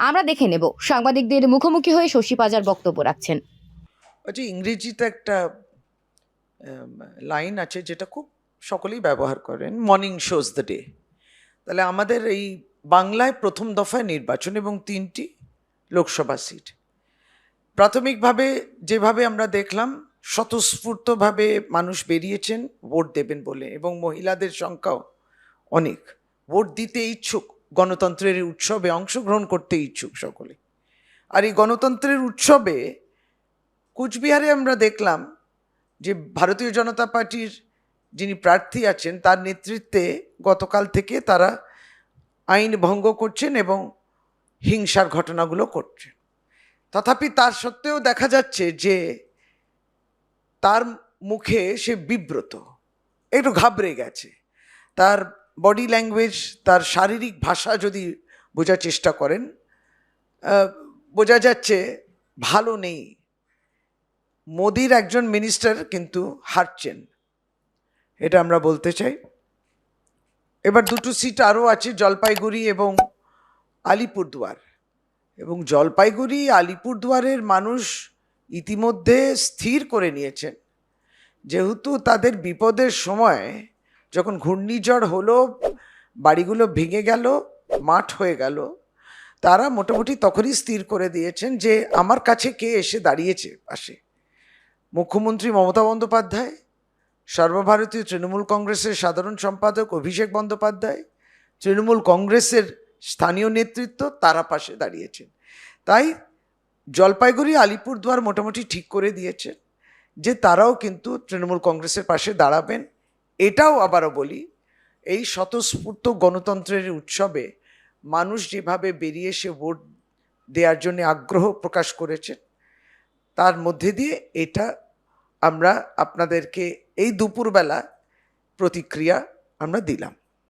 আমরা দেখে নেব সাংবাদিকদের মুখোমুখি হয়ে শশী পাজার বক্তব্য রাখছেন। আচ্ছা, ইংরেজিতে একটা লাইন আছে যেটা খুব সকলেই ব্যবহার করেন, মর্নিং শোজ দ্য ডে। তাহলে আমাদের এই বাংলায় প্রথম দফায় নির্বাচন এবং 3টি লোকসভা সিট। প্রাথমিকভাবে যেভাবে আমরা দেখলাম, স্বতঃস্ফূর্তভাবে মানুষ বেরিয়েছেন ভোট দেবেন বলে, এবং মহিলাদের সংখ্যাও অনেক, ভোট দিতে ইচ্ছুক, গণতন্ত্রের উৎসবে অংশগ্রহণ করতে ইচ্ছুক সকলে। আর এই গণতন্ত্রের উৎসবে কুচবিহারে আমরা দেখলাম যে ভারতীয় জনতা পার্টির যিনি প্রার্থী আছেন তার নেতৃত্বে গতকাল থেকে তারা আইন ভঙ্গ করছেন এবং হিংসার ঘটনাগুলো করছেন। তথাপি তার সত্ত্বেও দেখা যাচ্ছে যে তার মুখে সে বিব্রত, একটু ঘাবড়ে গেছে। তার বডি ল্যাঙ্গুয়েজ, তার শারীরিক ভাষা যদি বোঝার চেষ্টা করেন, বোঝা যাচ্ছে ভালো নেই। মোদির একজন মিনিস্টার কিন্তু হারছেন, এটা আমরা বলতে চাই। এবার 2টো সিট আরও আছে, জলপাইগুড়ি এবং আলিপুরদুয়ার। এবং জলপাইগুড়ি আলিপুরদুয়ারের মানুষ ইতিমধ্যে স্থির করে নিয়েছেন, যেহেতু তাদের বিপদের সময় যখন ঘূর্ণিঝড় হলো, বাড়িগুলো ভেঙে গেল, মাঠ হয়ে গেল, তারা মোটামুটি তখনই স্থির করে দিয়েছেন যে আমার কাছে কে এসে দাঁড়িয়েছে পাশে। মুখ্যমন্ত্রী মমতা বন্দ্যোপাধ্যায়, সর্বভারতীয় তৃণমূল কংগ্রেসের সাধারণ সম্পাদক অভিষেক বন্দ্যোপাধ্যায়, তৃণমূল কংগ্রেসের স্থানীয় নেতৃত্ব, তারা পাশে দাঁড়িয়েছেন। তাই জলপাইগুড়ি আলিপুরদুয়ার মোটামুটি ঠিক করে দিয়েছেন যে তারাও কিন্তু তৃণমূল কংগ্রেসের পাশে দাঁড়াবেন। এটাও আবারও বলি, এই স্বতঃস্ফূর্ত গণতন্ত্রের উৎসবে মানুষ যেভাবে বেরিয়ে এসে ভোট দেওয়ার জন্য আগ্রহ প্রকাশ করেছেন, তার মধ্যে দিয়ে এটা আমরা আপনাদেরকে এই দুপুরবেলা প্রতিক্রিয়া আমরা দিলাম।